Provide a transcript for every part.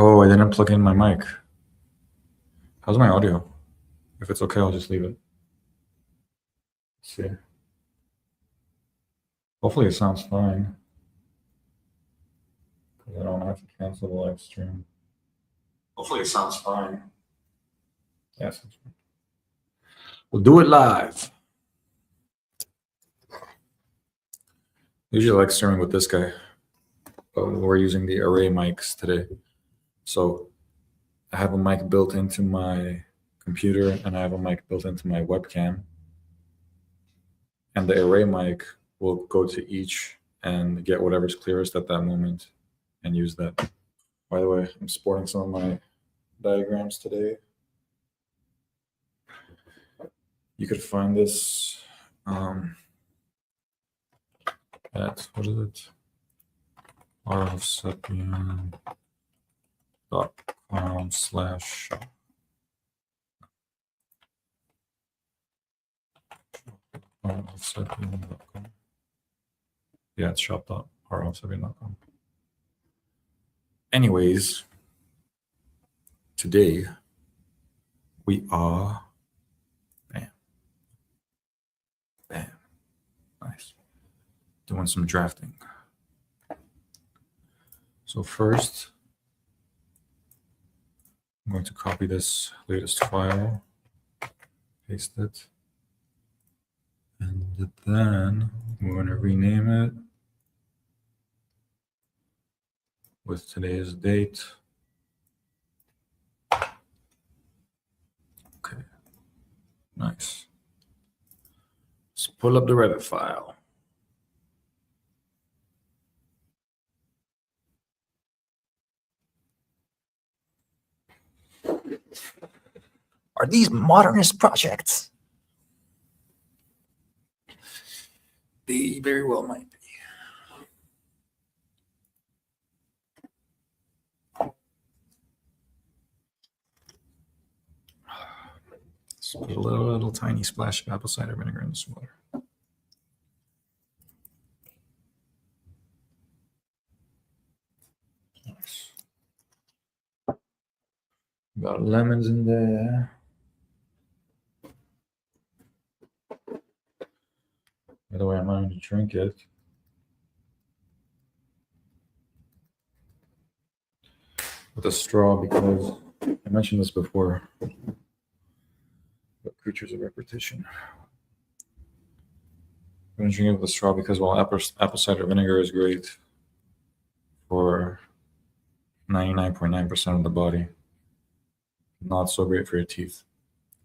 Oh, I didn't plug in my mic. How's my audio? If it's okay, I'll just leave it. Let's see. Hopefully it sounds fine. Because I don't have to cancel the live stream. Hopefully it sounds fine. Yes. We'll do it live. Usually I like streaming with this guy. But we're using the array mics today. So I have a mic built into my computer and I have a mic built into my webcam. And the array mic will go to each and get whatever's clearest at that moment and use that. By the way, I'm sporting some of my diagrams today. You could find this at, what is it? rfsapien.com/shop. rfsapien.com. Yeah, it's shop.rfsapien.com. Anyways, today we are bam, nice, doing some drafting. So first, I'm going to copy this latest file, paste it, and then we're going to rename it with today's date. Okay, nice. Let's pull up the Revit file. Are these modernist projects? They very well might be. Let's put a little tiny splash of apple cider vinegar in this water. Nice. Got lemons in there. By the way, I'm not going to drink it. With a straw because I mentioned this before. But creatures of repetition. I'm going to drink it with a straw because while apple cider vinegar is great for 99.9% of the body, not so great for your teeth.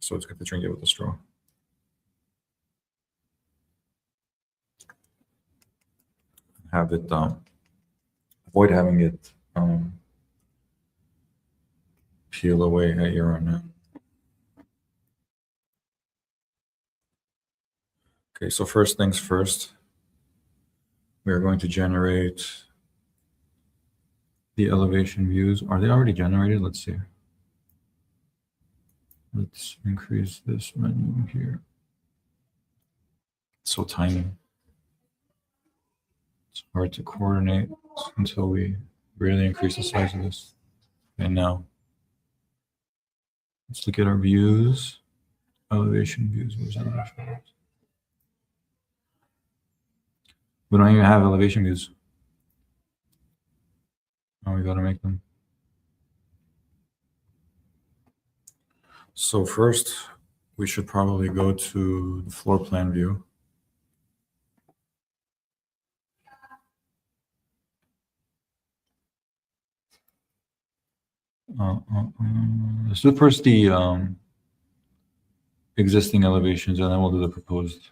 So it's good to drink it with a straw. Have it avoid having it peel away at your own. Okay, so first things first, we are going to generate the elevation views. Are they already generated? Let's see. Let's increase this menu here. It's so tiny. It's hard to coordinate until we really increase the size of this. And now, let's look at our views. Elevation views. Where's elevation views? We don't even have elevation views. Oh, we gotta make them. So first, we should probably go to the floor plan view. Let's do first the existing elevations, and then we'll do the proposed.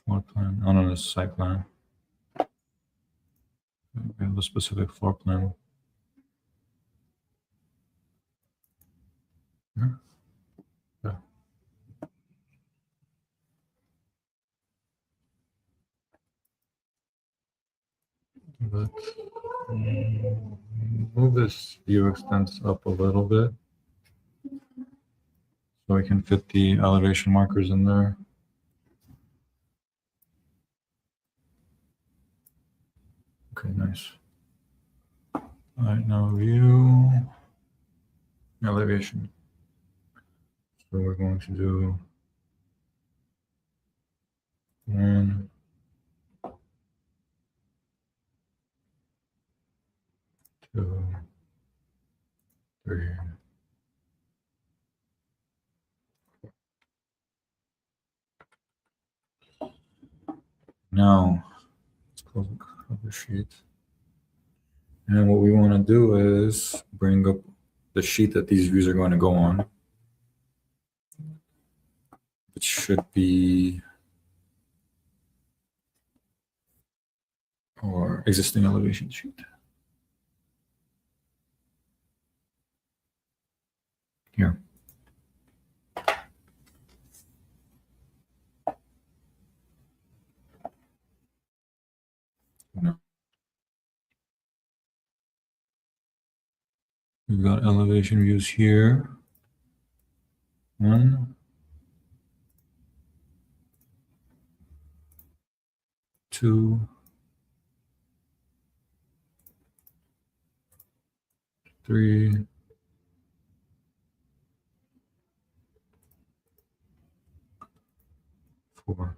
Floor plan. Oh no, this is site plan. We have a specific floor plan. Yeah. Yeah. But move this view extents up a little bit so we can fit the elevation markers in there. Okay, nice. All right, now view elevation. So we're going to do 1, 2, 3. Now let's close the cover sheet. And what we want to do is bring up the sheet that these views are going to go on. It should be our existing elevation sheet. Here. No. We've got elevation views here. 1, 2, 3, 4.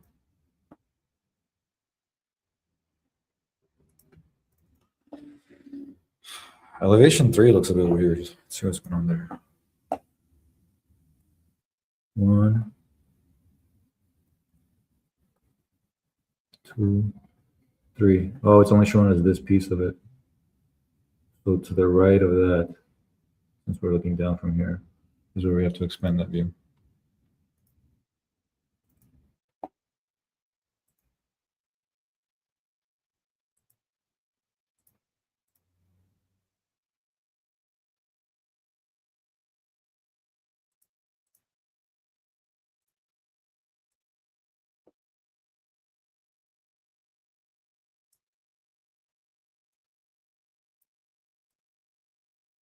Elevation 3 looks a bit weird. Let's see what's going on there. 1, 2, 3. Oh, it's only showing us this piece of it. So to the right of that, since we're looking down from here, is where we have to expand that view.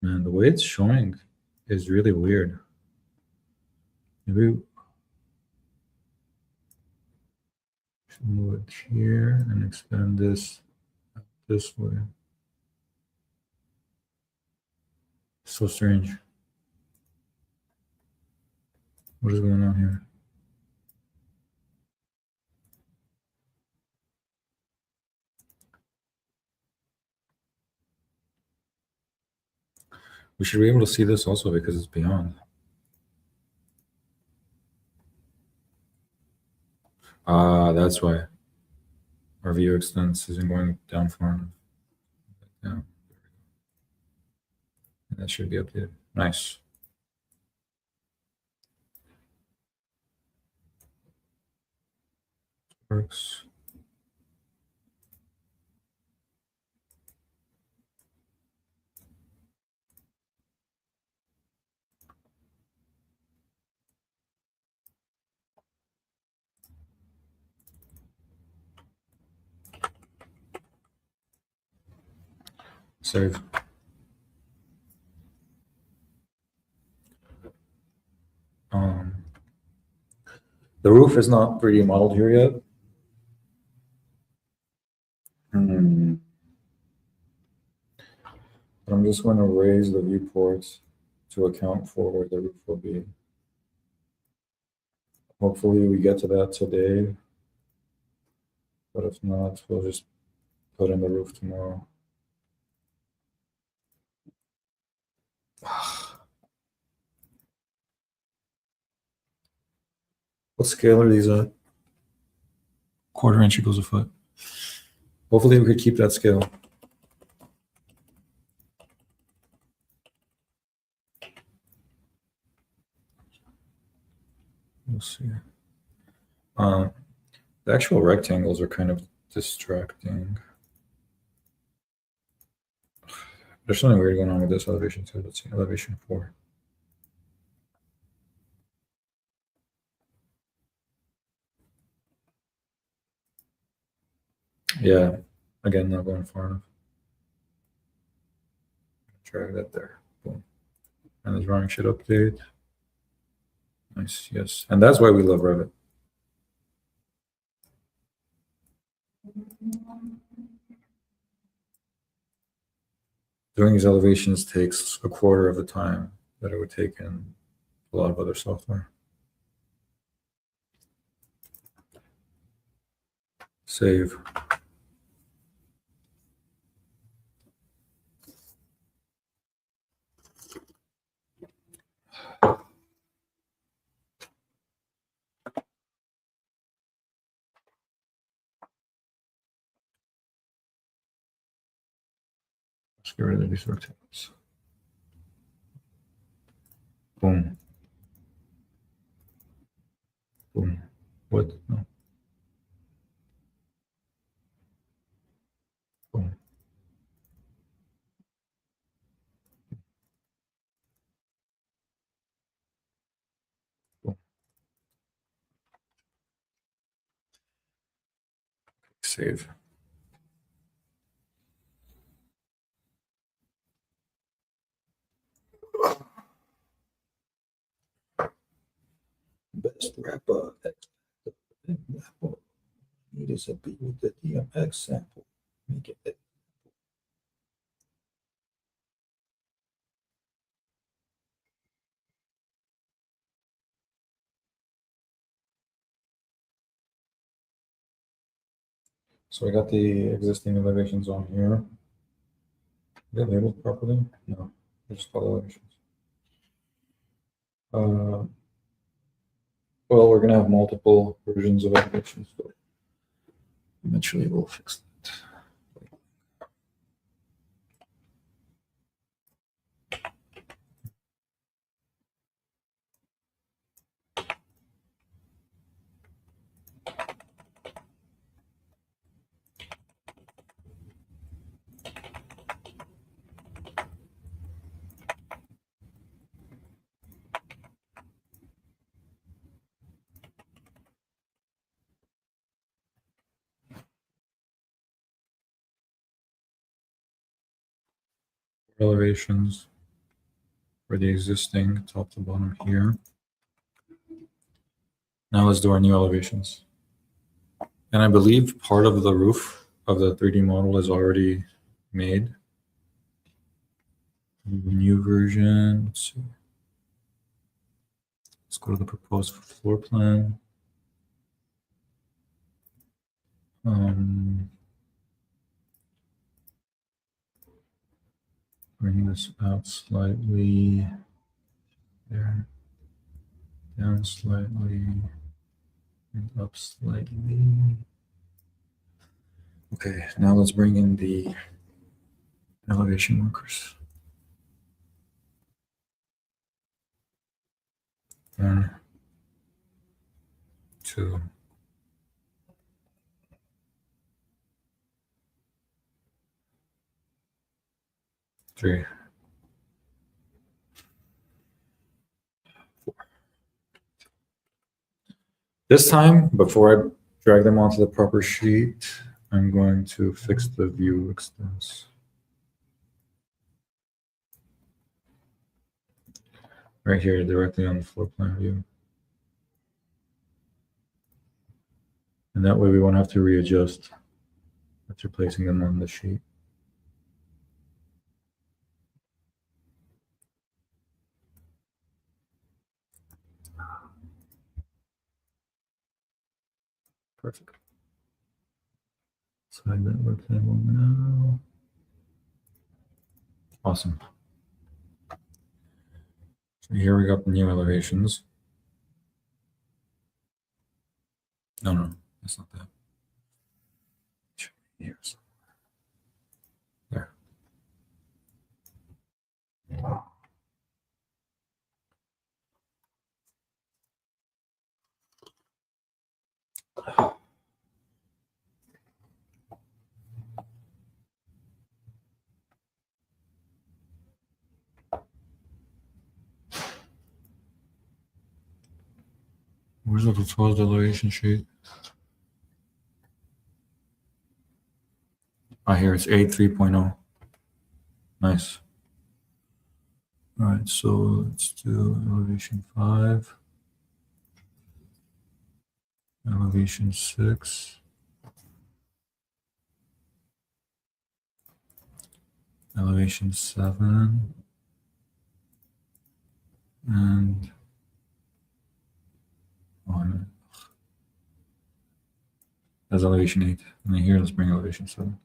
Man, the way it's showing is really weird. Maybe we should move it here and expand this way. So strange. What is going on here? We should be able to see this also because it's beyond. Ah, that's why our view extents isn't going down far enough. Yeah. And that should be updated. Nice. Works. Save. The roof is not 3D modeled here yet. But I'm just going to raise the viewports to account for where the roof will be. Hopefully we get to that today. But if not, we'll just put in the roof tomorrow. What scale are these at? 1/4 inch equals a foot. Hopefully we could keep that scale. We'll see. The actual rectangles are kind of distracting. There's something weird going on with this elevation too. Let's see, elevation 4. Yeah, again, not going far enough. Drag that there. Boom. And the drawing should update. Nice, yes. And that's why we love Revit. Doing these elevations takes a quarter of the time that it would take in a lot of other software. Save. Let's get rid of these rectangles. Boom. Boom. What? No. Boom. Boom. Save. Best wrapper. Need is a beat with the DMX sample. Make it. So we got the existing elevations on here. Are they labeled properly? No, they're just called elevations. Well, we're gonna have multiple versions of elevations, but eventually we'll fix that. Elevations for the existing top to bottom here. Now let's do our new elevations. And I believe part of the roof of the 3D model is already made. New version, let's see. Let's go to the proposed floor plan. Bring this out slightly, there, down slightly, and up slightly. Okay, now let's bring in the elevation markers. 1, 2, 3, 4. This time, before I drag them onto the proper sheet, I'm going to fix the view extents. Right here, directly on the floor plan view. And that way we won't have to readjust after placing them on the sheet. Perfect. Slide that rectangle now. Awesome. So here we got the new elevations. No, that's not that. Here's there. Where's the proposed elevation sheet? Ah, here it's A3.0. Nice. All right, so let's do elevation 5, elevation 6. elevation 7, and 1. That's elevation 8. And then here, let's bring elevation 7.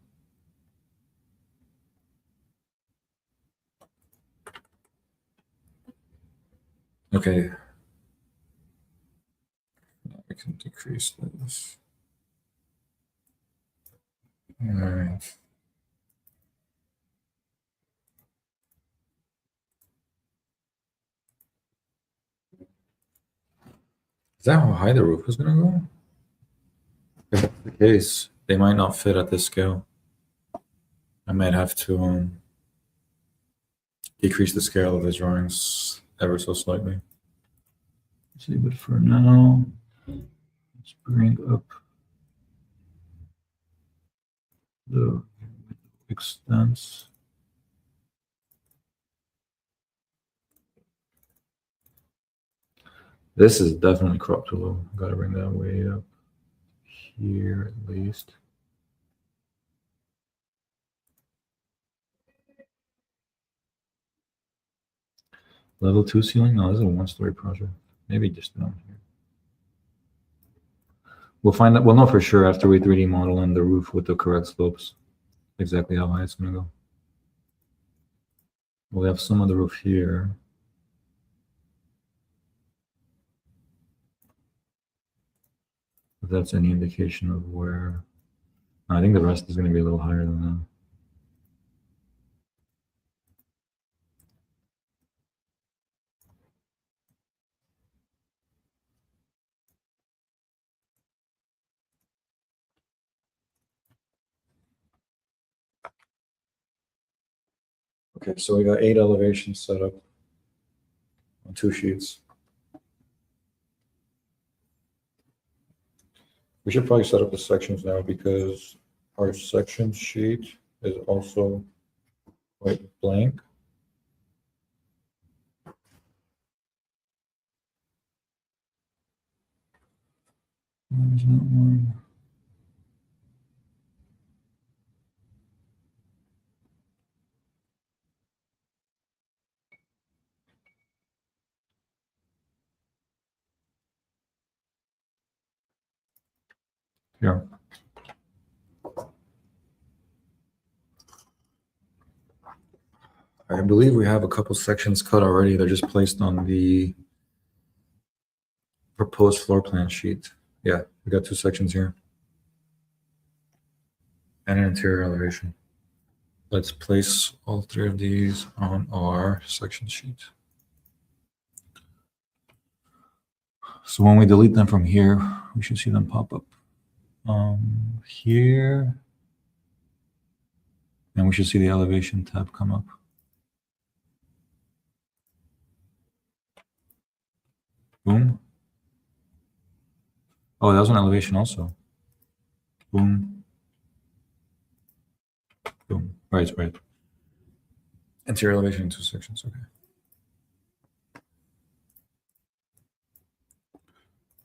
Okay. Now we can decrease this. All right. Is that how high the roof is going to go? If that's the case, they might not fit at this scale. I might have to decrease the scale of the drawings ever so slightly. Let's see, but for now, let's bring up the extents. This is definitely cropped too low. Got to bring that way up here at least. Level 2 ceiling? No, this is a 1-story project. Maybe just down here. We'll find out. We'll know for sure after we 3D model in the roof with the correct slopes, exactly how high it's going to go. We'll have some of the roof here. If that's any indication of where. I think the rest is going to be a little higher than that. Okay, so we got 8 elevations set up on 2 sheets. We should probably set up the sections now because our section sheet is also quite blank. There's that one. Here. I believe we have a couple sections cut already. They're just placed on the proposed floor plan sheet. Yeah, we got 2 sections here. And an interior elevation. Let's place all 3 of these on our section sheet. So when we delete them from here, we should see them pop up here. And we should see the elevation tab come up. Boom. Oh, that was an elevation also. Boom. Boom. Right, right. Interior elevation in 2 sections, okay.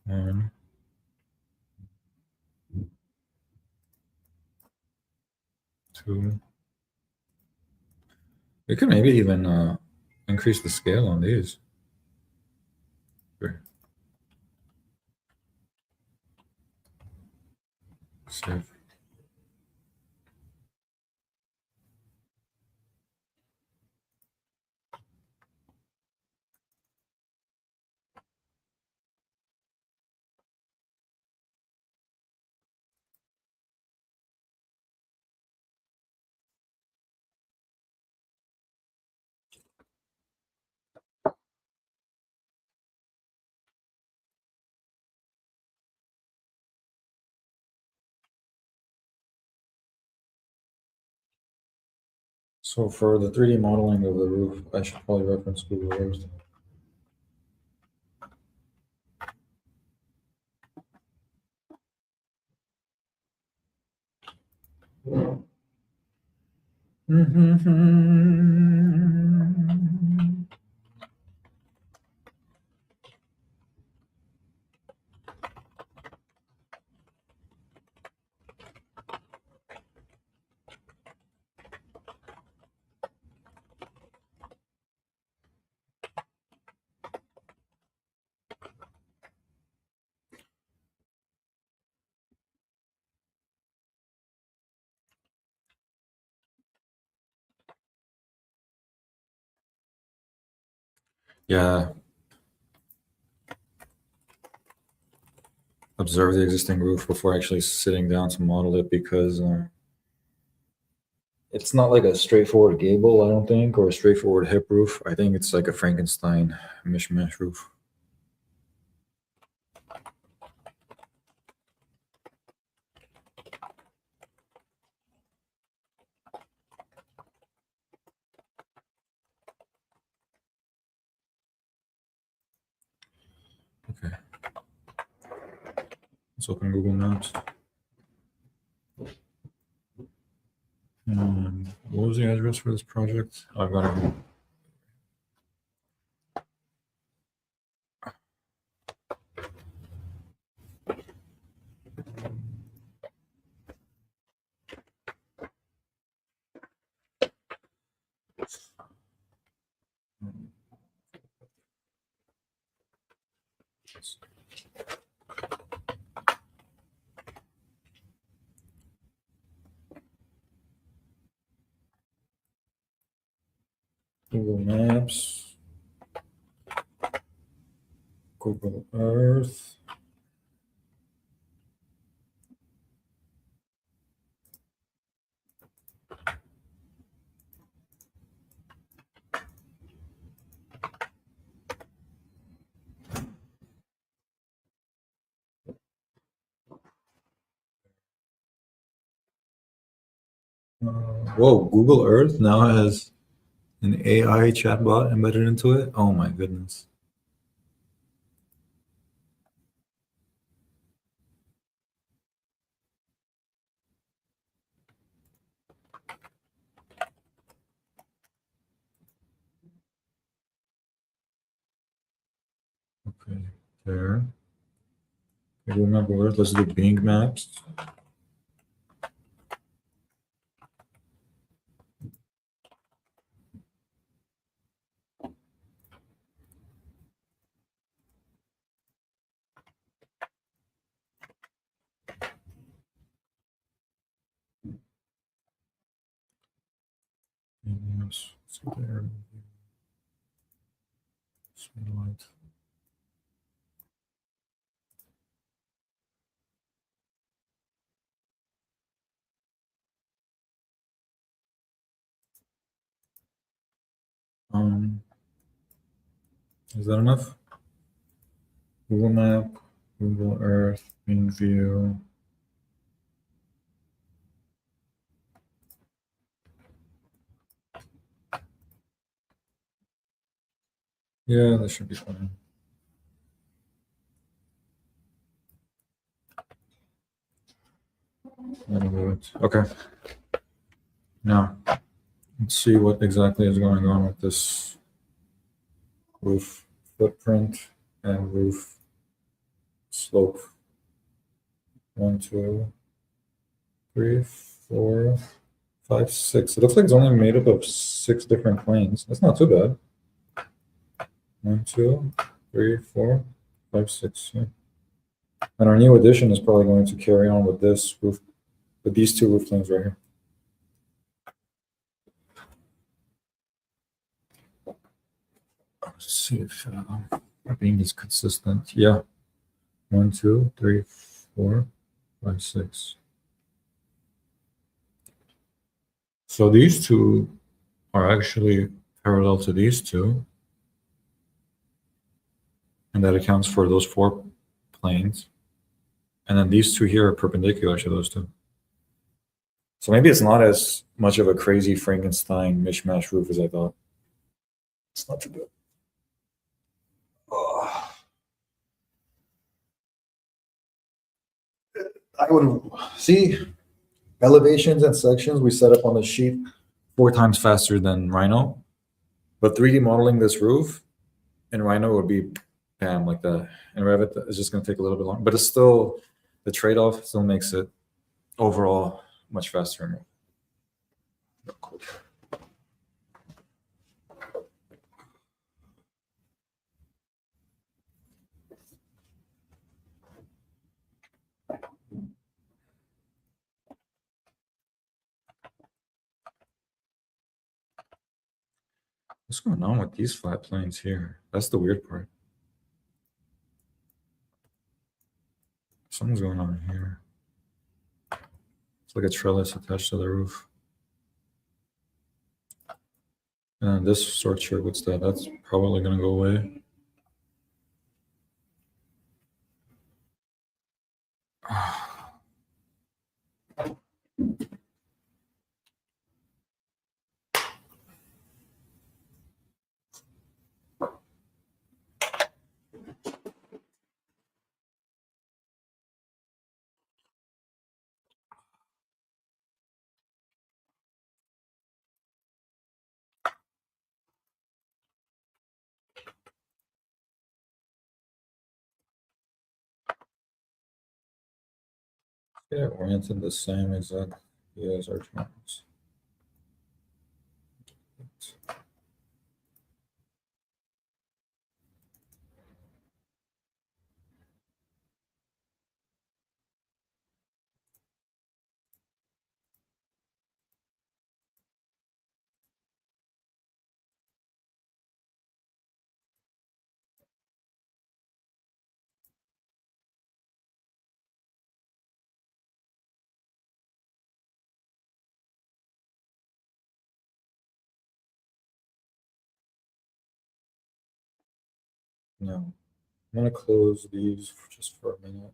1, 2. We could maybe even increase the scale on these. Sure. Save. So for the 3D modeling of the roof, I should probably reference Google Earth. Yeah. Observe the existing roof before actually sitting down to model it, because it's not like a straightforward gable, I don't think, or a straightforward hip roof. I think it's like a Frankenstein mishmash roof. Okay. Let's open Google Maps. What was the address for this project? I've got it. Google Maps, Google Earth. Whoa, Google Earth now has an AI chatbot embedded into it. Oh my goodness. Okay, there. Google Map Earth. Let's do Bing Maps. Bing Maps. Let's go there. Light. Is that enough? Google Map, Google Earth, Bing View. Yeah, that should be fine. That'll do it. Okay. Now, let's see what exactly is going on with this roof footprint and roof slope. 1, 2, 3, 4, 5, 6. It looks like it's only made up of 6 different planes. That's not too bad. 1, 2, 3, 4, 5, 6. Yeah. And our new addition is probably going to carry on with this roof, with these 2 roof planes right here. Let's see if being is consistent. Yeah. 1, 2, 3, 4, 5, 6. So these 2 are actually parallel to these 2. And that accounts for those 4 planes. And then these 2 here are perpendicular to those 2. So maybe it's not as much of a crazy Frankenstein mishmash roof as I thought. It's not too bad. I would see elevations and sections we set up on the sheet 4 times faster than Rhino, but 3D modeling this roof in Rhino would be bam like that. And Revit is just going to take a little bit longer, but it's still, the trade-off still makes it overall much faster. What's going on with these flat planes here? That's the weird part. Something's going on here. It's like a trellis attached to the roof. And this structure, what's that? That's probably going to go away. Yeah, oriented the same exact as our drawings. No, I'm going to close these just for a minute.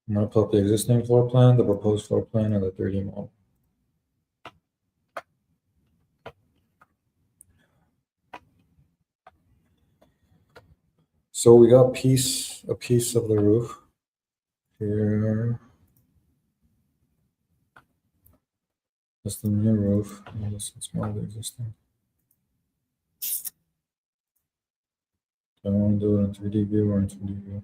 I'm going to pull up the existing floor plan, the proposed floor plan, and the 3D model. So we got a piece of the roof here. That's the new roof. This is more of the existing. I want to do it in 3D view or in 2D view.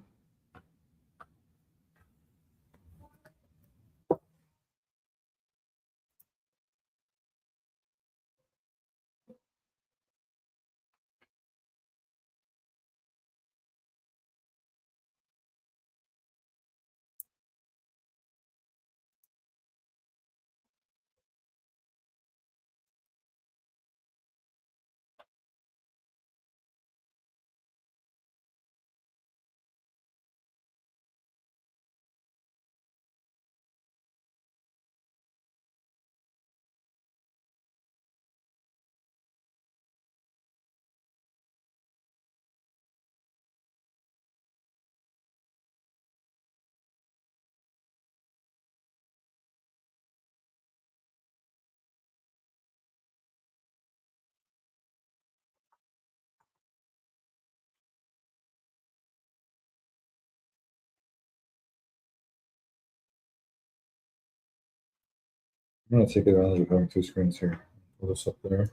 I'm going to take advantage of having two screens here. Pull this up there.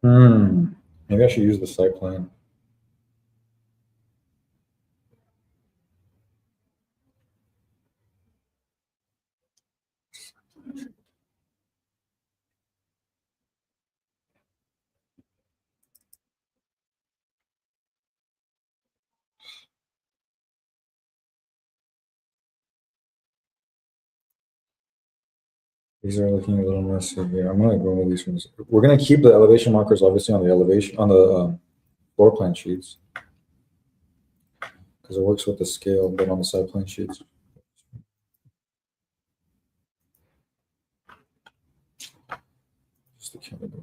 Maybe I should use the site plan. These are looking a little messy here. I'm going to remove these ones. We're going to keep the elevation markers obviously on the elevation on the floor plan sheets because it works with the scale, but on the side plan sheets. Just the category.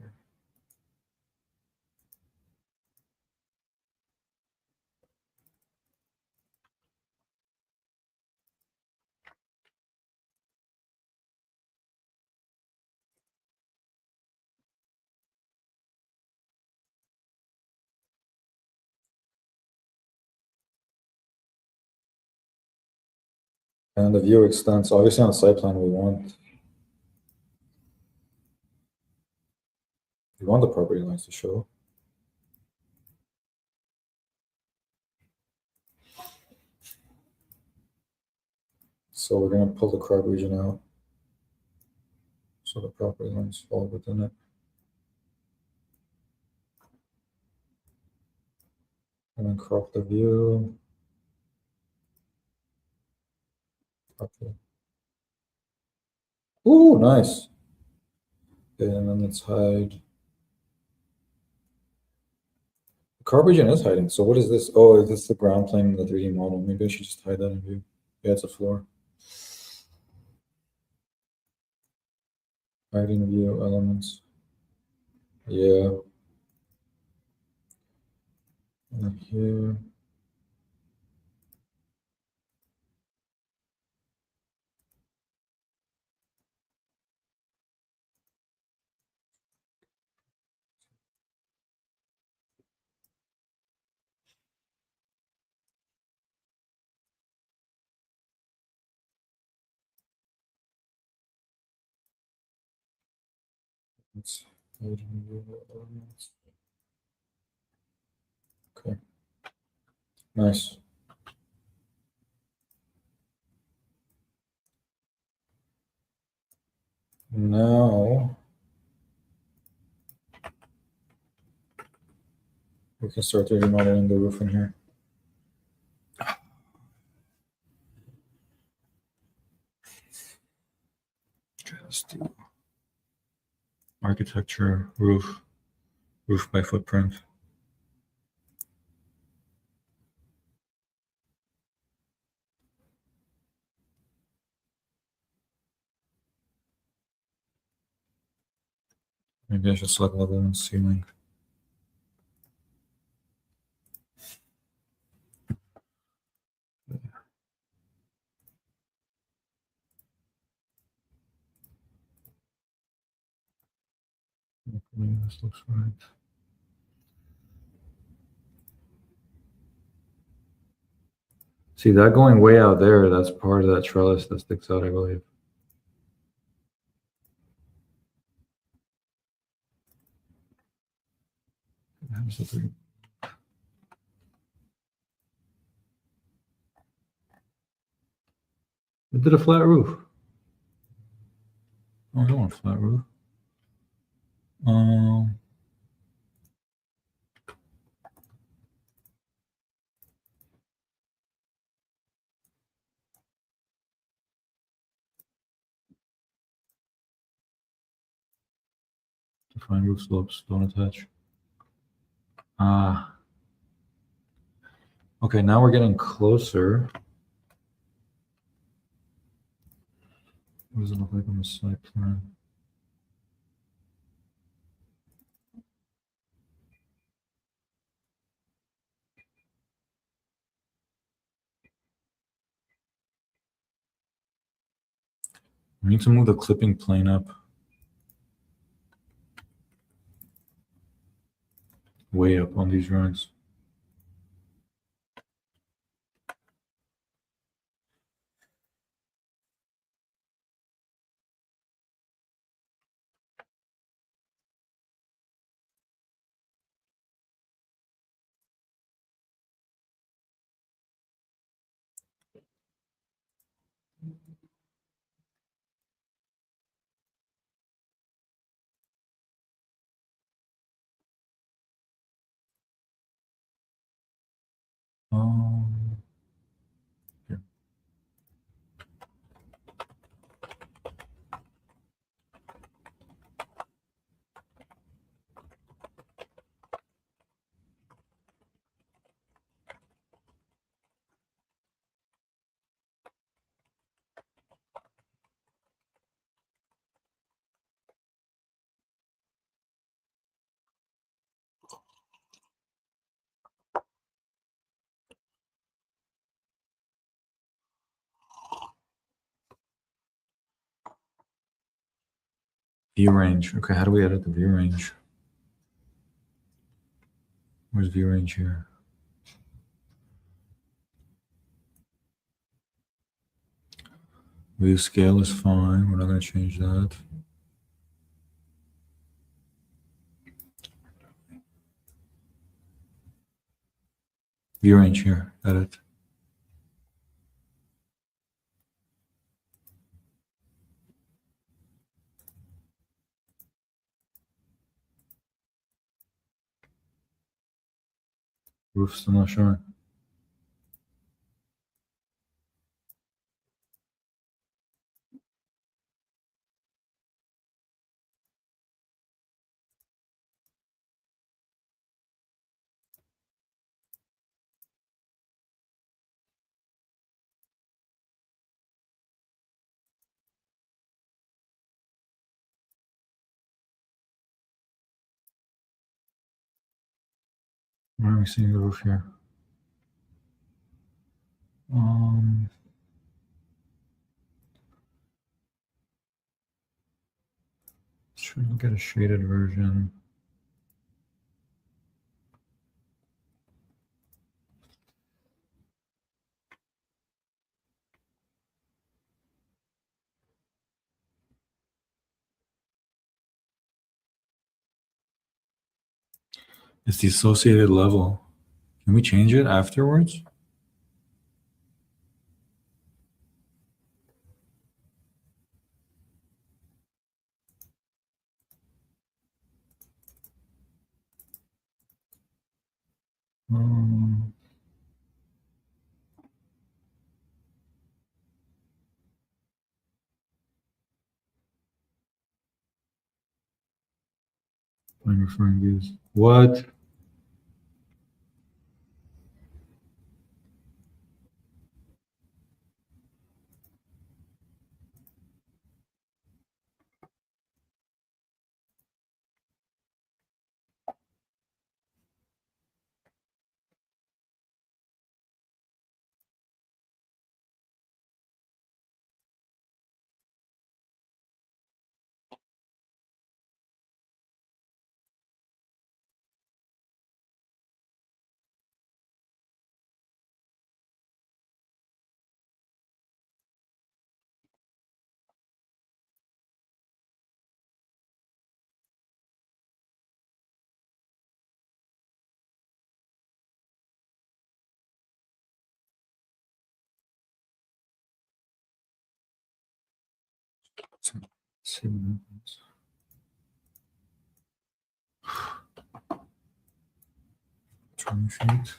And the view extends. Obviously, on the site plan, we want the property lines to show. So we're going to pull the crop region out so the property lines fall within it. And then crop the view. Okay. Ooh, nice. Okay, and then let's hide. The carb region is hiding. So what is this? Oh, is this the ground plane in the 3D model? Maybe I should just hide that in view. Yeah, it's a floor. Hiding view elements. Yeah. And then here. Let's hiding view elements. Okay. Nice. Now we can start 3D modeling the roof in here. Just do architecture, roof by footprint. Maybe I should select level and ceiling. Okay, this looks right. See that going way out there, that's part of that trellis that sticks out, I believe. It did a flat roof. Oh, I don't want a flat roof. Define roof slopes, don't attach. Ah. Okay, now we're getting closer. What does it look like on the site plan? We need to move the clipping plane up. Way up on these drawings. Here. View range. Okay, how do we edit the view range? Where's view range here? View scale is fine. We're not going to change that. View range here. Edit. Roof's still not showing. Why are we seeing the roof here? Let's try to look at a shaded version. It's the associated level. Can we change it afterwards? I'm referring views. What? See what happens. 20 feet.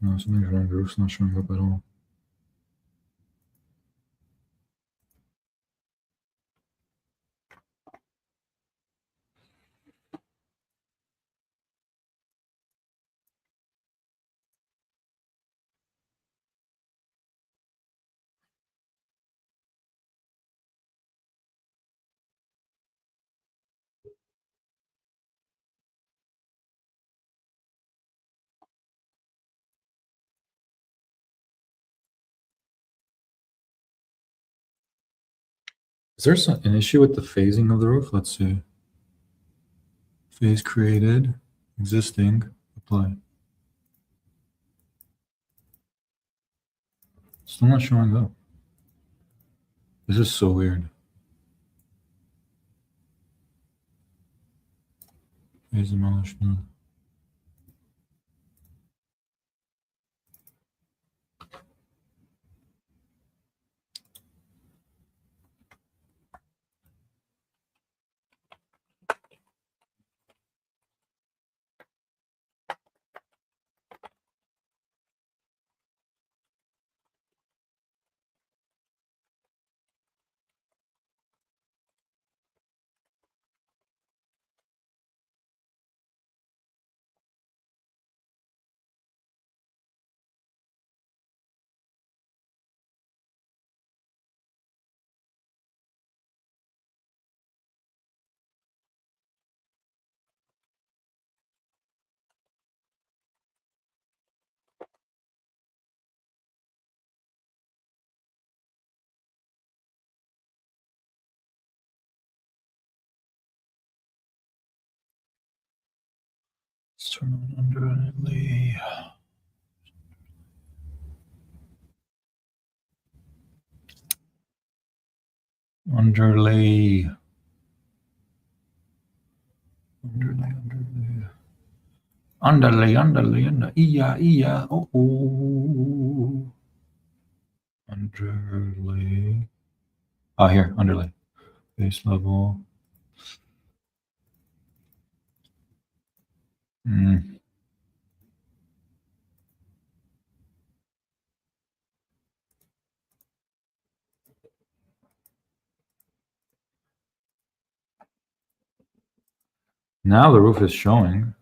No, something's wrong. The roof's not showing up at all. Is there an issue with the phasing of the roof? Let's see. Phase created, existing, apply. Still not showing up. This is so weird. Phase demolished. No. Let's turn on underlay. Underlay. Underlay. Oh. Underlay. Oh, here, underlay. Base level. Now the roof is showing.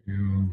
View.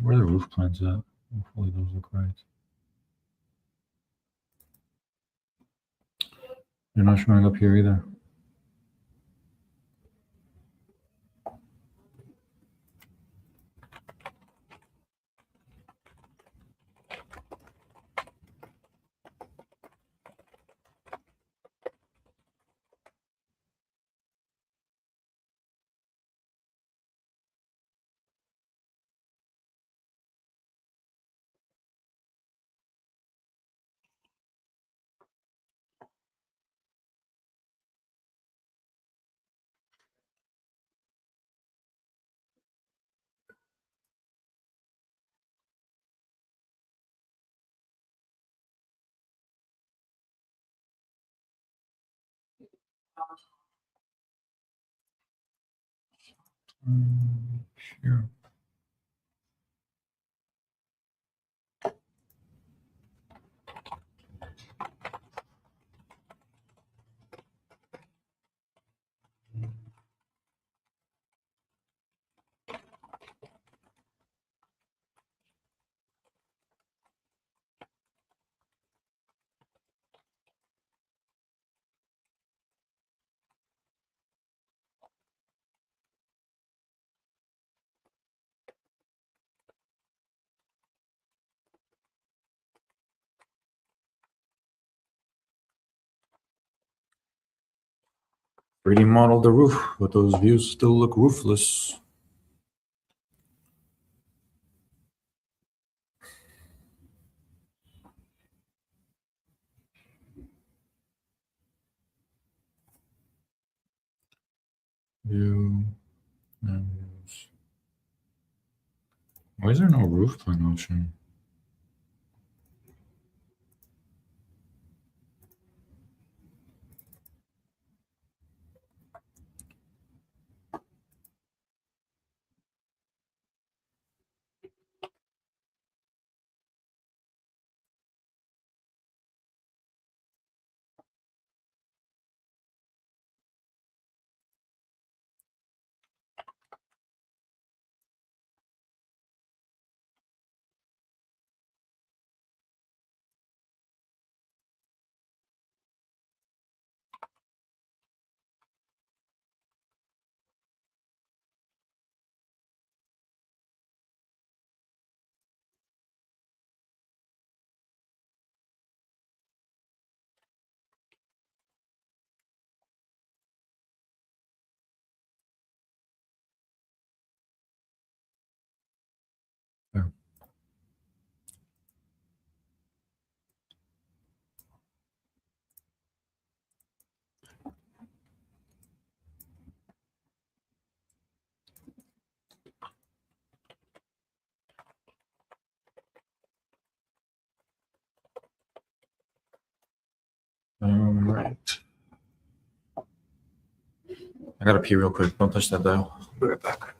Where are the roof plans at? Hopefully those look right. They're not showing up here either. Sure. Pretty model the roof, but those views still look roofless. View and views. Why is there no roof plan option? right. I gotta pee real quick. Don't touch that dial. I'll be right back.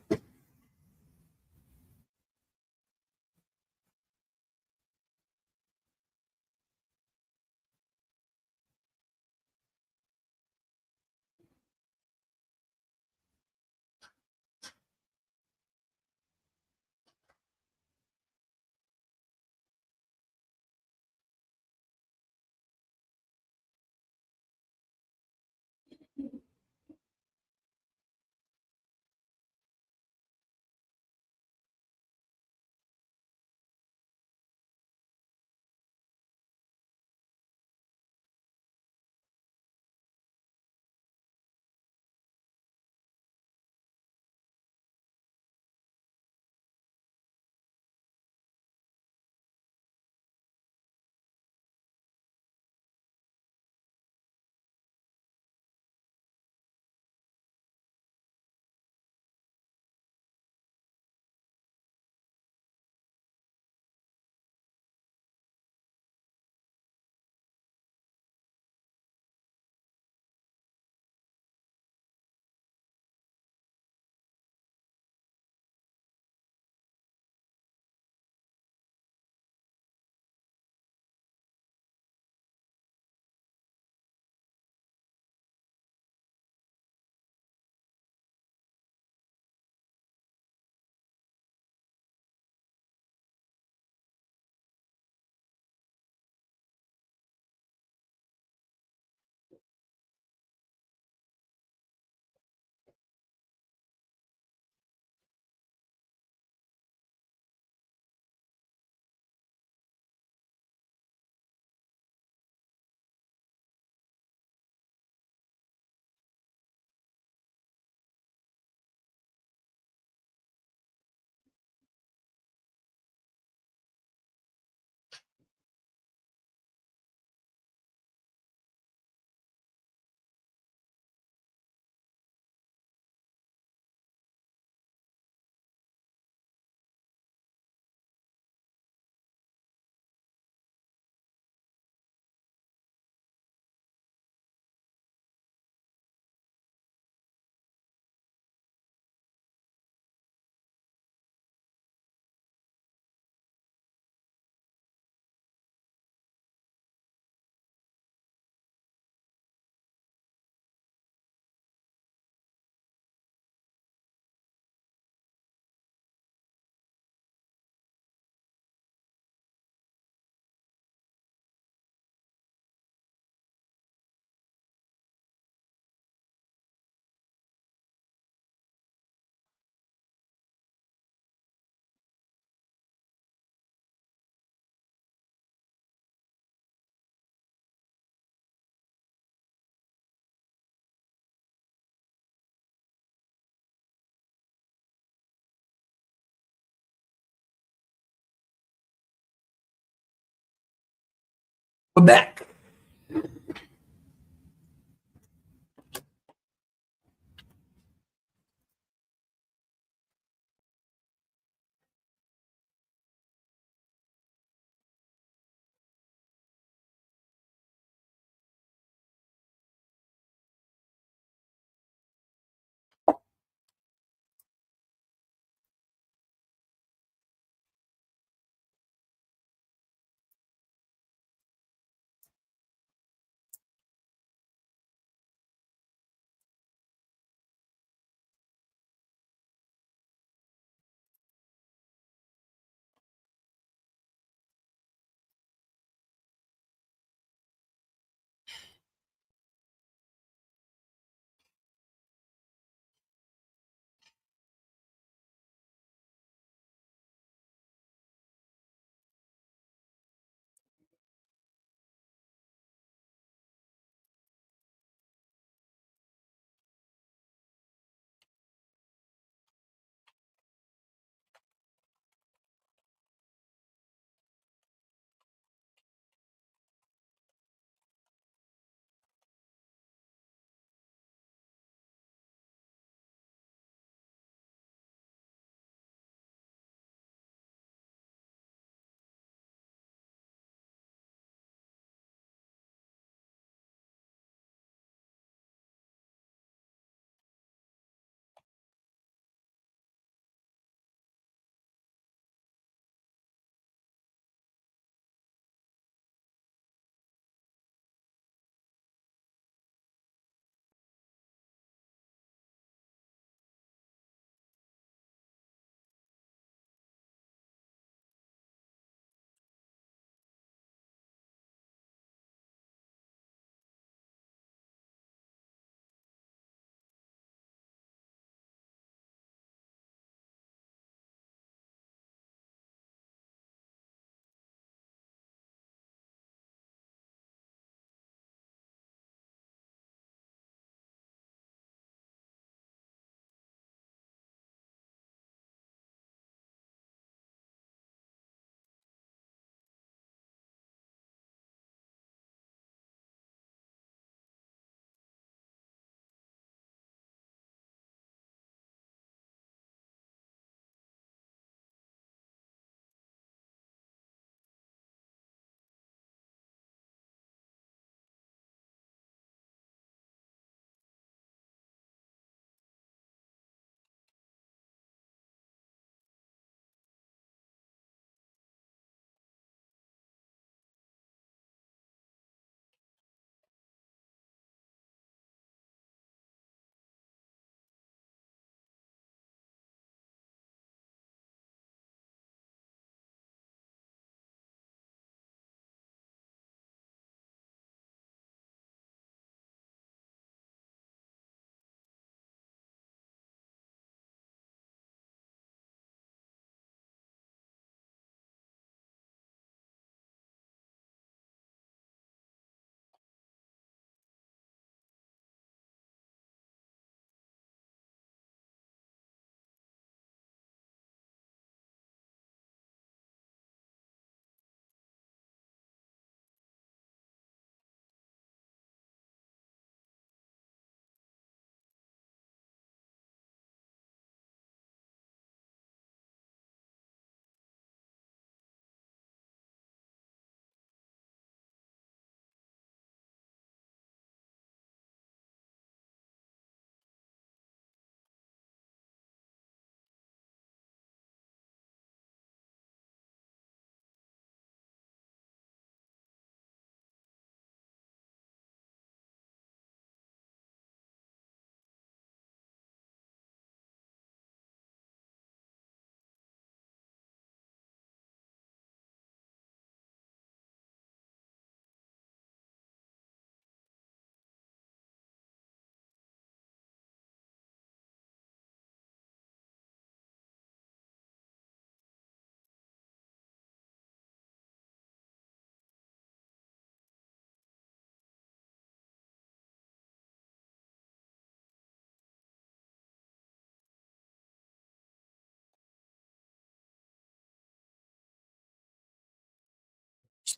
We're back.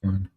this line.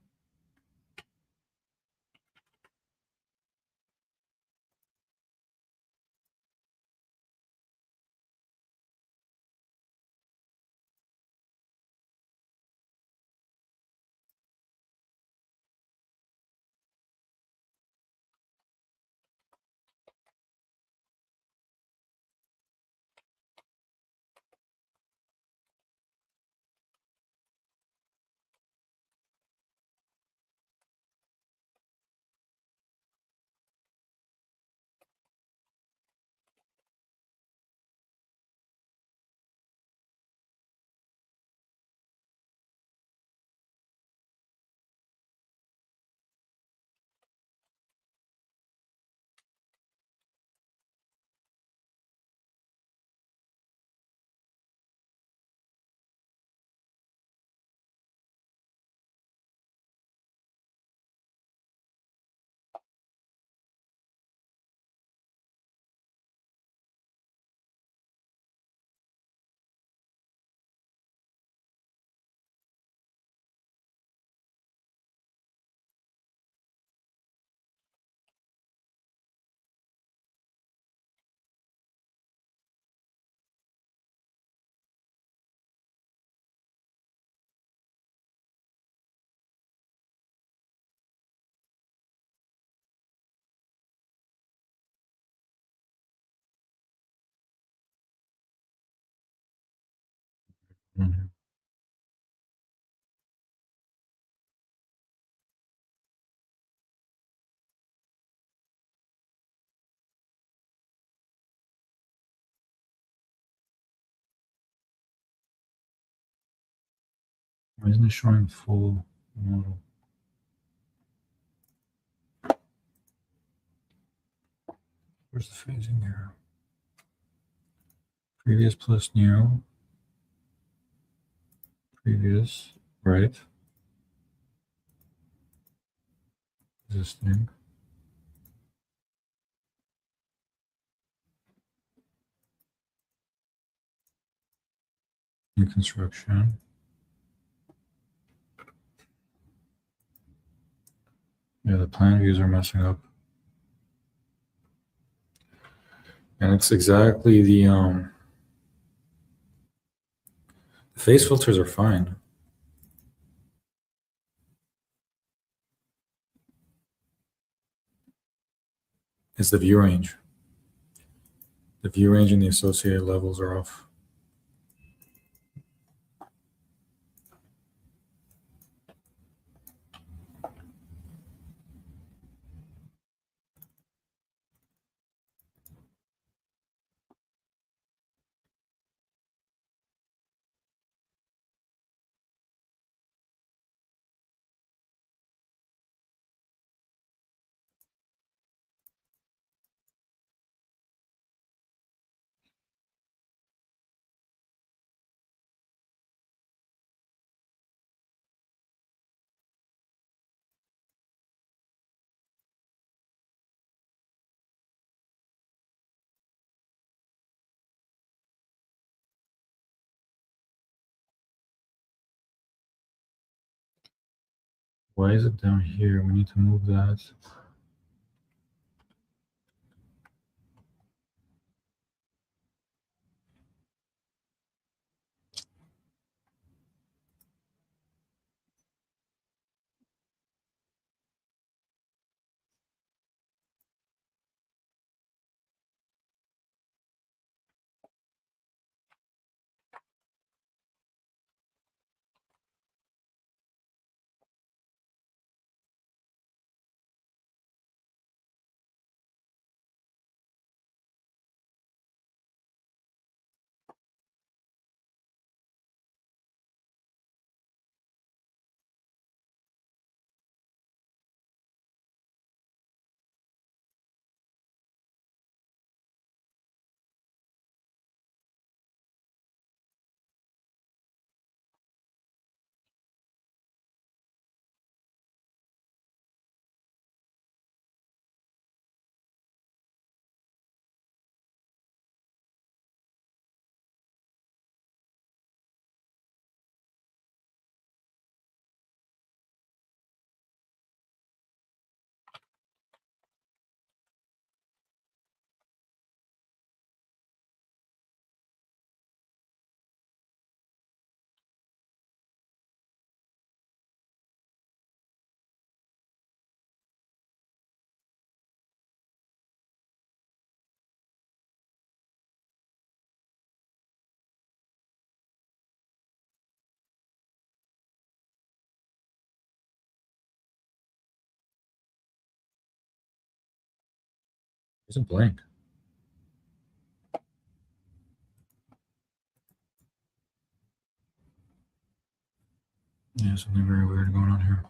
Mhm. Why isn't it showing full model? Where's the phasing here? Previous plus new. Previous, right? Existing. New construction. Yeah, the plan views are messing up. And it's exactly the face filters are fine. It's the view range. The view range and the associated levels are off. Why is it down here? We need to move that. It's a blank. Yeah, something very weird going on here.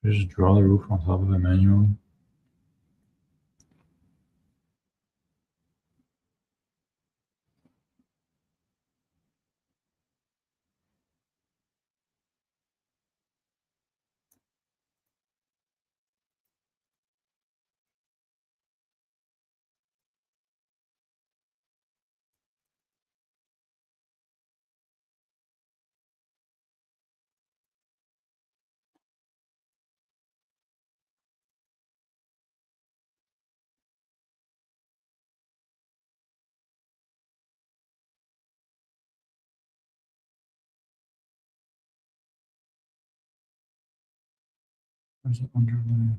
Should I just draw the roof on top of it manually? There's an underlay.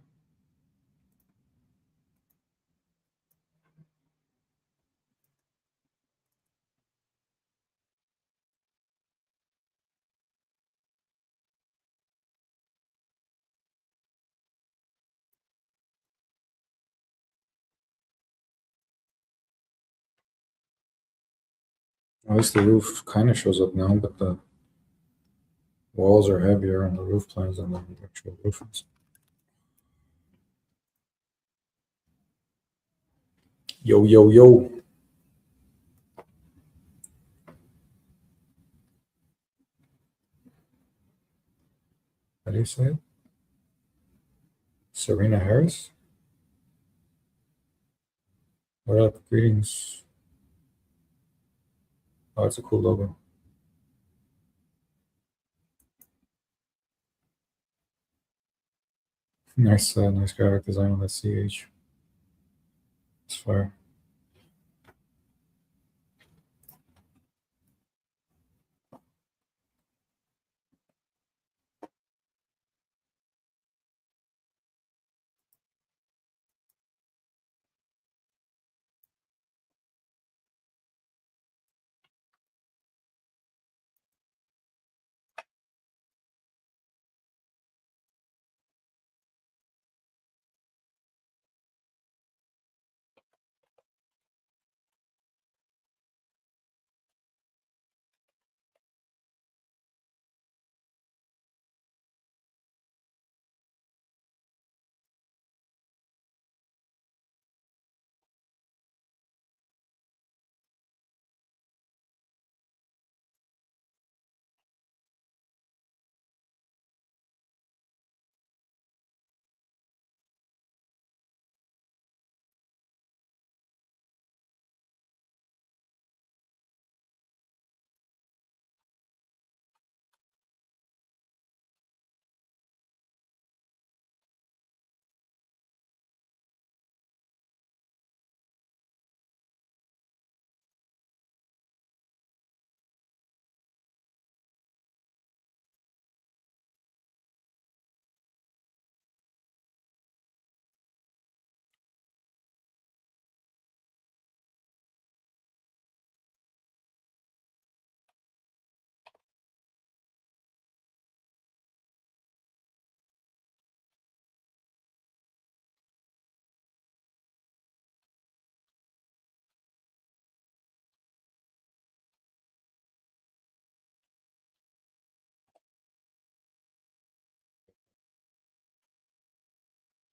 At least the roof kind of shows up now, but the walls are heavier on the roof plans than the actual roof is. Yo, yo, yo. How do you say it? Serena Harris? What up? Greetings. Oh, it's a cool logo. Nice, nice graphic design on that CH. It's fire.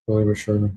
Slowly but surely.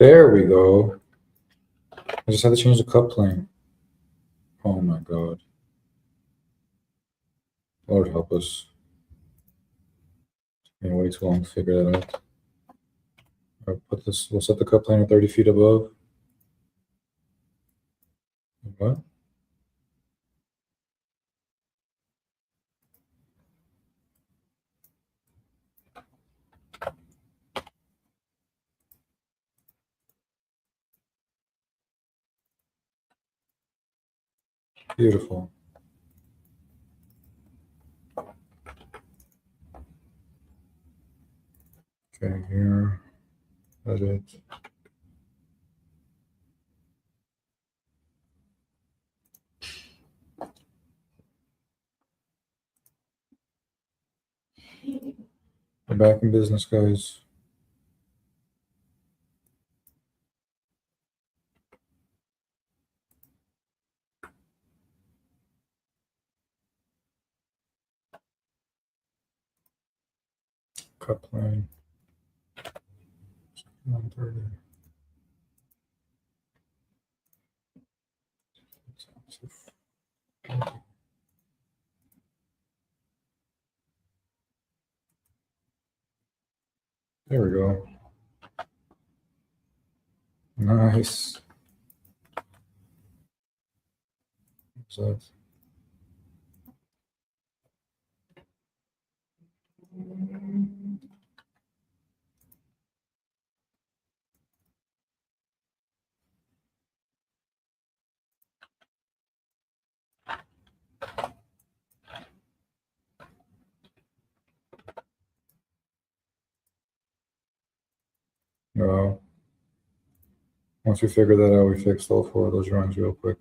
There we go. I just had to change the cut plane. Oh my God. Lord help us. It's been way too long to figure that out. I'll put this, we'll set the cut plane at 30 feet above. What? Beautiful. Okay, here, edit. We're back in business, guys. Cut plane. 130. There we go. Nice. What's that? Well, once we figure that out, we fixed all four of those drawings real quick.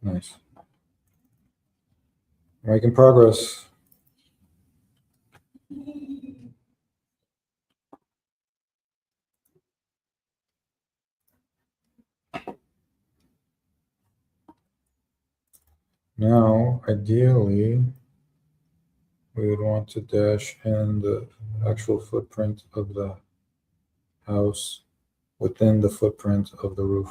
Nice. Making progress. Now, ideally, we would want to dash in the actual footprint of the house within the footprint of the roof.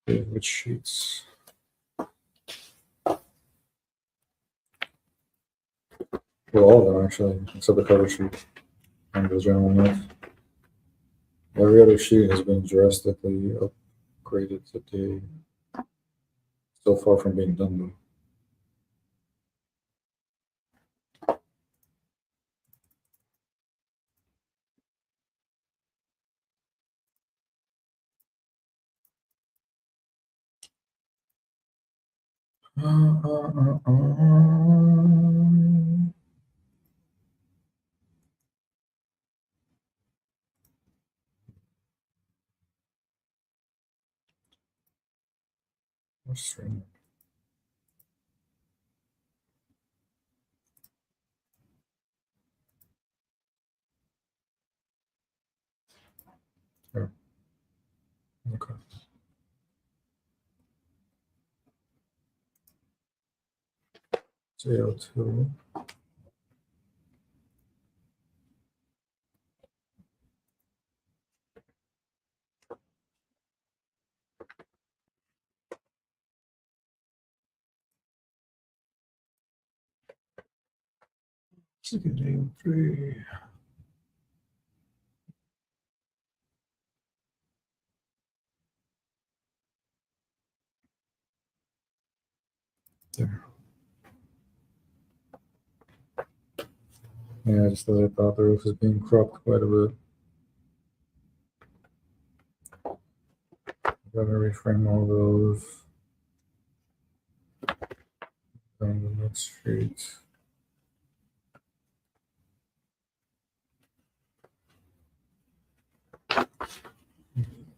Okay, which sheets? Well, all of them actually, except the cover sheet and the general notes. Every other sheet has been drastically upgraded today. So far from being done though. What's wrong? Here. Okay. CO2. Getting 3. There. Yeah, just as I thought, the roof is being cropped quite a bit. Gotta reframe all those. Next street.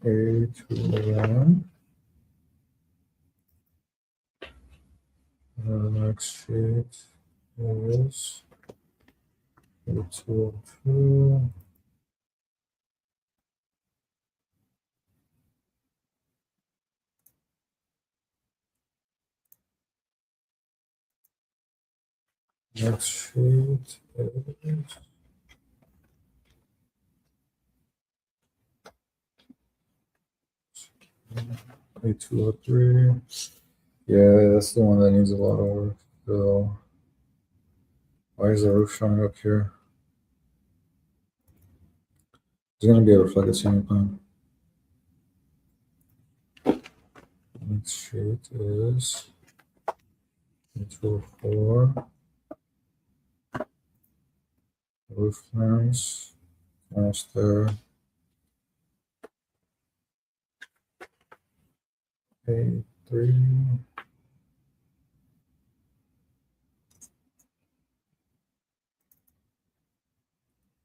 A211. Next street is A202. Next sheet is A203. Yeah, that's the one that needs a lot of work. So, why is the roof showing up here? It's going to be a reflected ceiling plan. Next sheet is A204. Roof plans. Almost there. A3.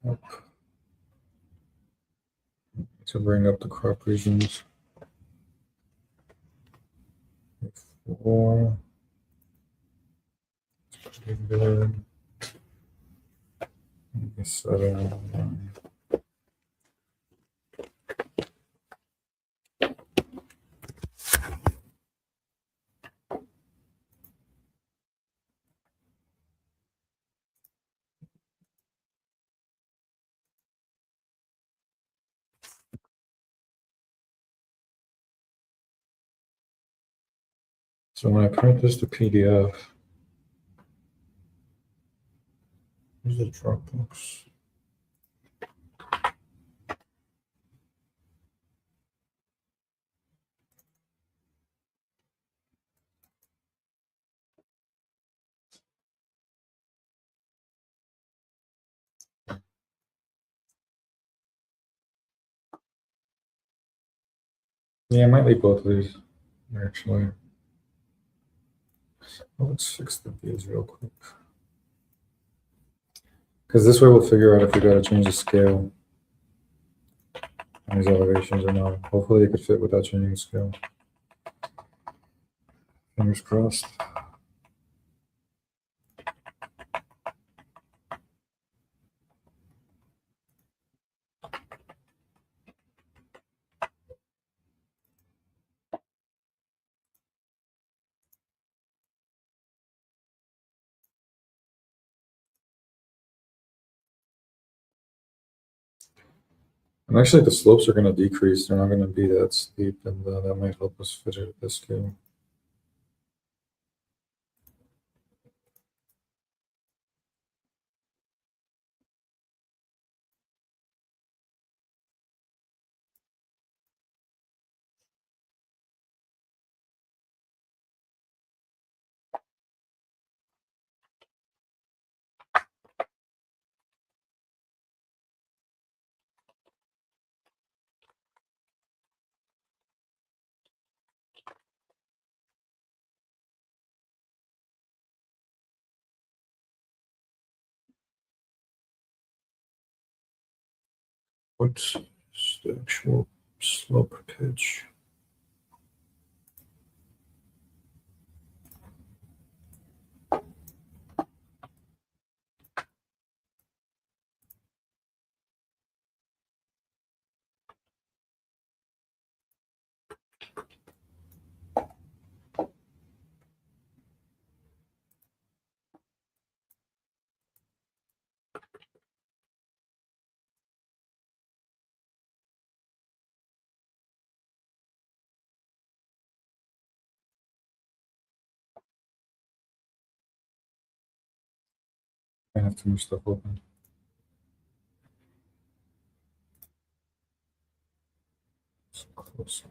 Up. To bring up the crop regions. A4. Pretty good. A7. So when I print this to PDF, here's the Dropbox. Yeah, I might leave both of these, actually. Well, let's fix the views real quick. Because this way we'll figure out if we gotta change the scale on these elevations or not. Hopefully it could fit without changing the scale. Fingers crossed. And actually the slopes are gonna decrease. They're not gonna be that steep, and that might help us fit it with this scale. What's the actual slope pitch? I have too much stuff open. So close.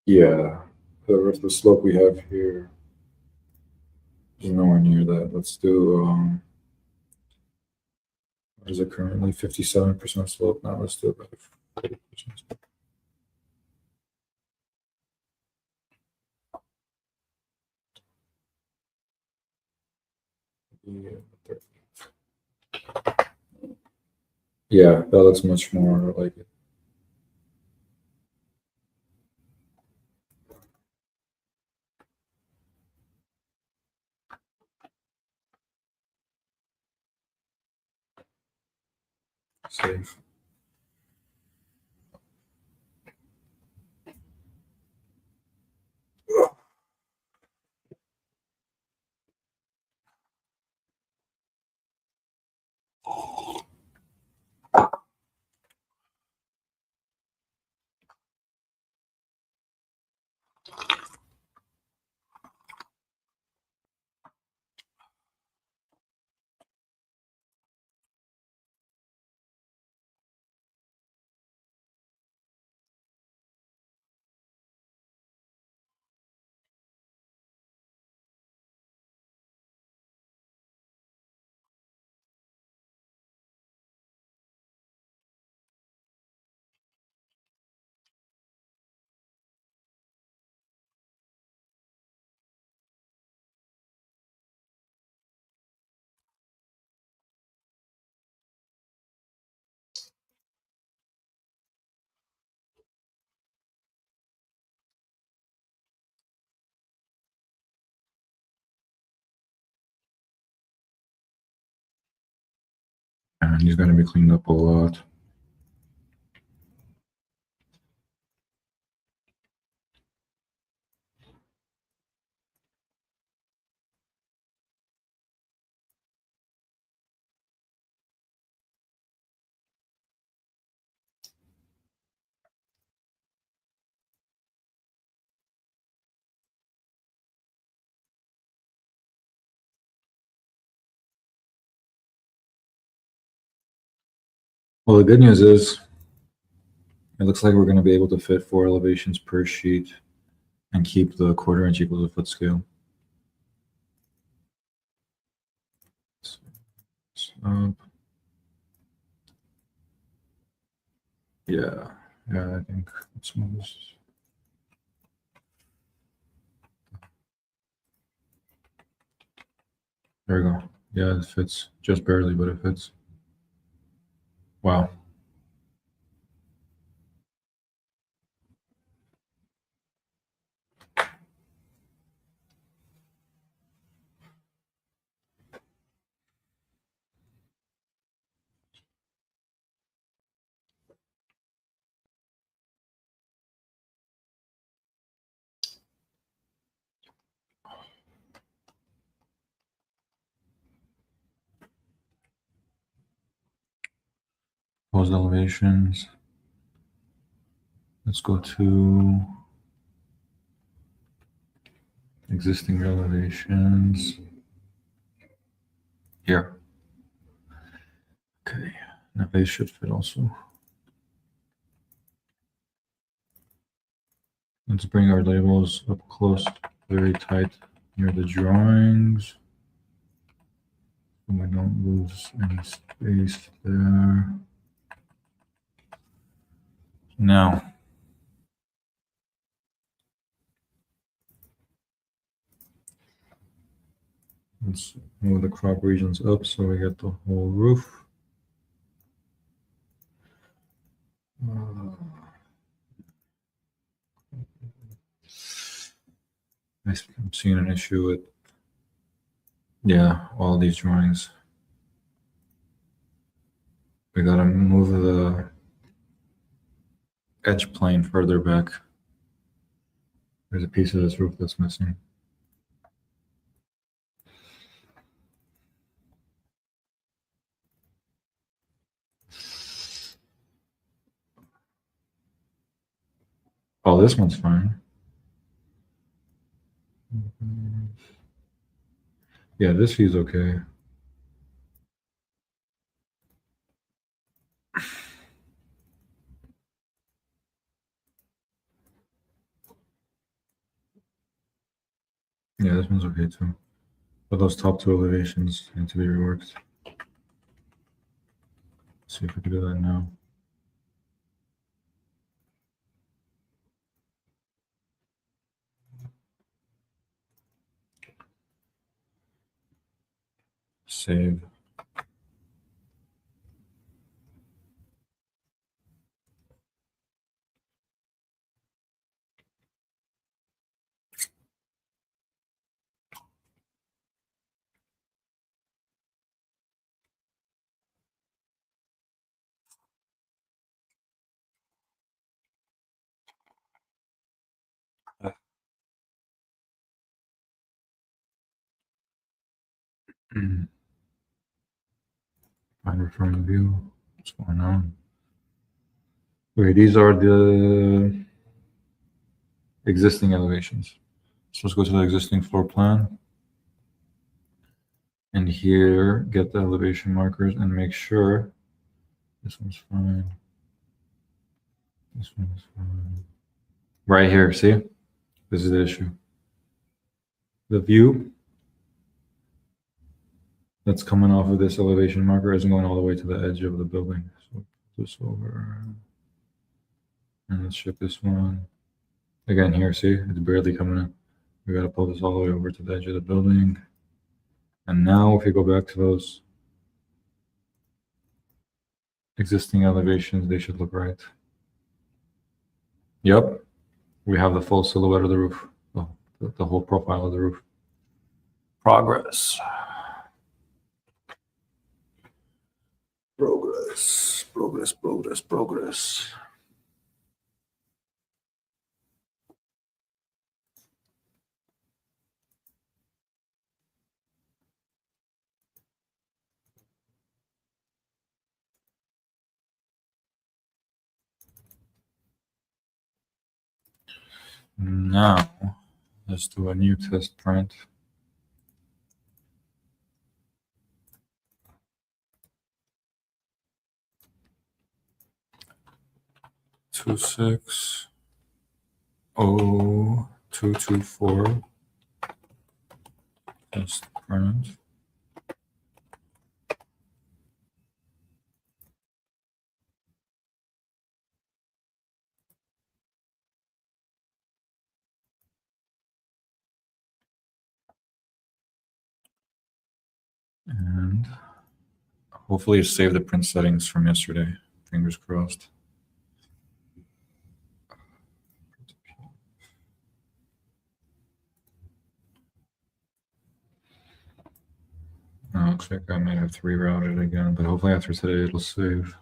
Yeah, the slope we have here is nowhere near that. Let's do, what is it currently? 57% slope. Now let's do about 40%. Yeah, that looks much more like it. Safe. And he's going to be cleaned up a lot. Well, the good news is it looks like we're going to be able to fit 4 elevations per sheet and keep the 1/4 inch equal to foot scale. So, yeah, I think let's move this. There we go. Yeah, it fits just barely, but it fits. Wow. Proposed elevations. Let's go to existing elevations. Here. Okay. Now they should fit also. Let's bring our labels up close, very tight near the drawings. So we don't lose any space there. Now, let's move the crop regions up so we get the whole roof. I'm seeing an issue with, yeah, all these drawings. We gotta move the edge plane further back. There's a piece of this roof that's missing. Oh, this one's fine. Yeah, this view's okay. Yeah, this one's okay too. But those top two elevations need to be reworked. Let's see if we can do that now. Save. Find referring view. What's going on? Okay, these are the existing elevations. So let's go to the existing floor plan. And here, get the elevation markers and make sure this one's fine. This one's fine. Right here, see? This is the issue. The view that's coming off of this elevation marker isn't going all the way to the edge of the building. So put this over. And let's ship this one. Again, here, see? It's barely coming in. We got to pull this all the way over to the edge of the building. And now if you go back to those existing elevations, they should look right. Yep. We have the full silhouette of the roof, the whole profile of the roof. Progress. Progress, progress, progress, progress. Now, let's do a new test print. Two six 0224 test print. And hopefully it saved the print settings from yesterday. Fingers crossed. Oh, looks like I might have to reroute it again, but hopefully after today it'll save.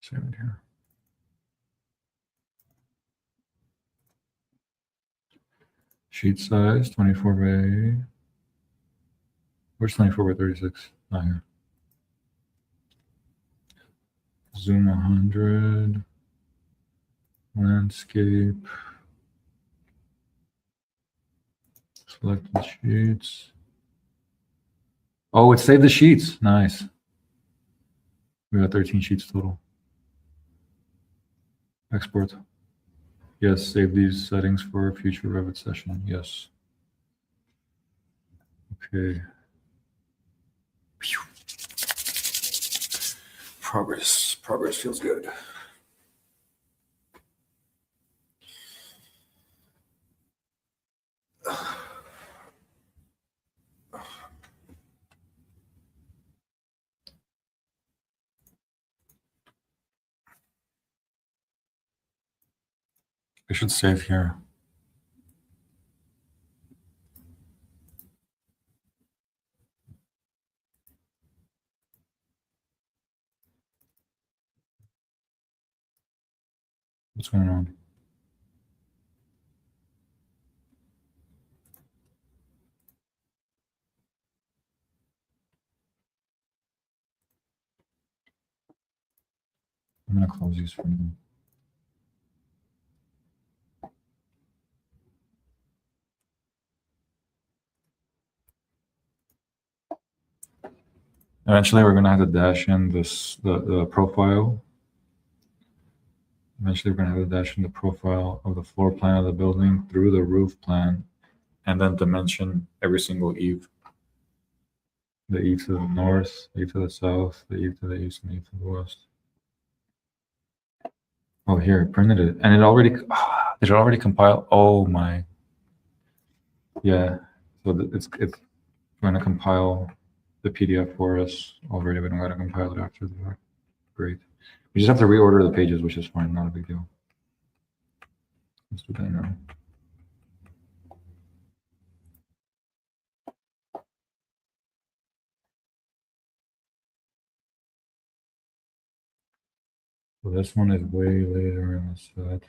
Save it here. Sheet size 24 by. Where's 24 by 36? Not here. Zoom 100. Landscape. Select the sheets. Oh, it saved the sheets. Nice. We got 13 sheets total. Export. Yes, save these settings for a future Revit session. Yes. Okay. Phew. Progress. Progress feels good. I should save here. What's going on? I'm gonna close these for now. Eventually, we're gonna have to dash in the profile. Eventually, we're gonna have to dash in the profile of the floor plan of the building through the roof plan, and then dimension every single eave. The eave to the north, the eave to the south, the eave to the east, and the eave to the west. Oh, here, I printed it, and it already did it already compile? Oh my, yeah. So it's going to compile the PDF for us already. We don't got to compile it after the fact. Great. We just have to reorder the pages, which is fine, not a big deal. Let's do that now. So this one is way later in the set.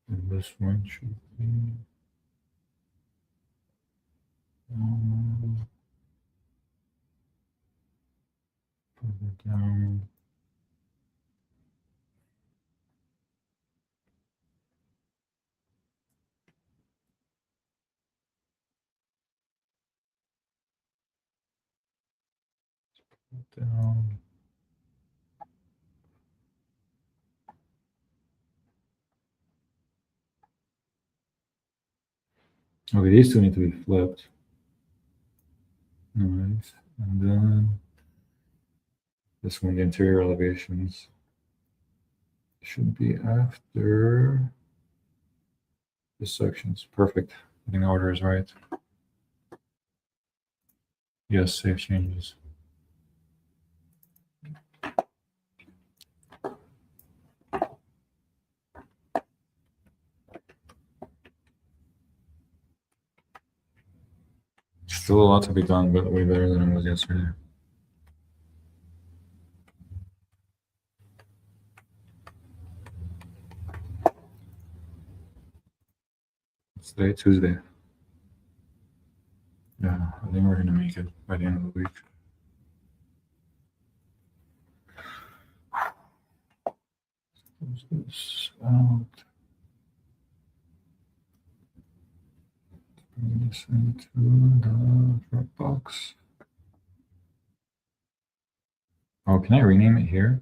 And this one should be. Further down. Down. Okay, these two need to be flipped. Nice. And then this one, the interior elevations, should be after the sections. Perfect. I think the order is right. Yes, save changes. Still a lot to be done, but way better than it was yesterday. It's today, Tuesday. Yeah, I think we're gonna make it by the end of the week. Close this out. Bring this into the Dropbox. Oh, can I rename it here?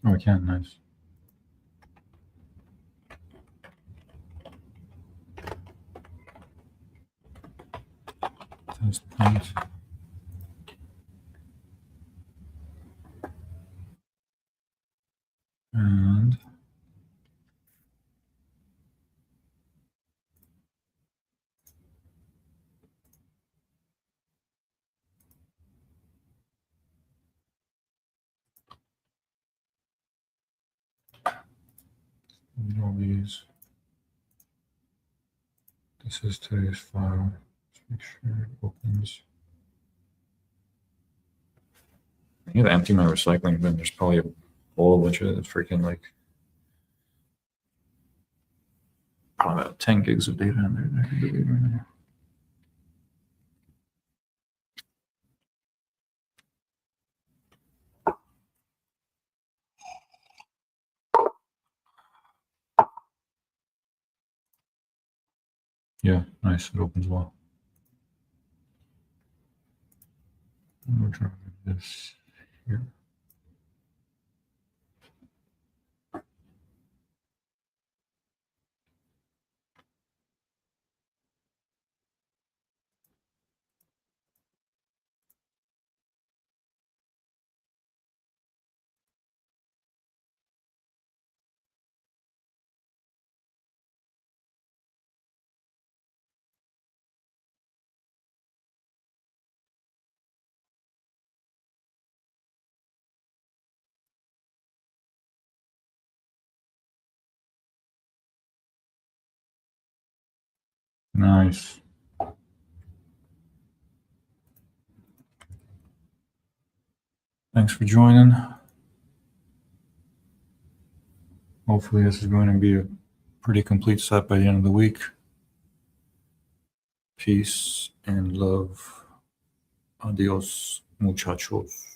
Oh, I can. Nice. Test point. And all these. This is today's file. Let's make sure it opens. I need to empty my recycling bin. There's probably a whole bunch of freaking like probably about 10 gigs of data in there that I can delete right now. Yeah, nice. It opens well. We're trying this here. Nice. Thanks for joining. Hopefully this is going to be a pretty complete set by the end of the week. Peace and love. Adios, muchachos.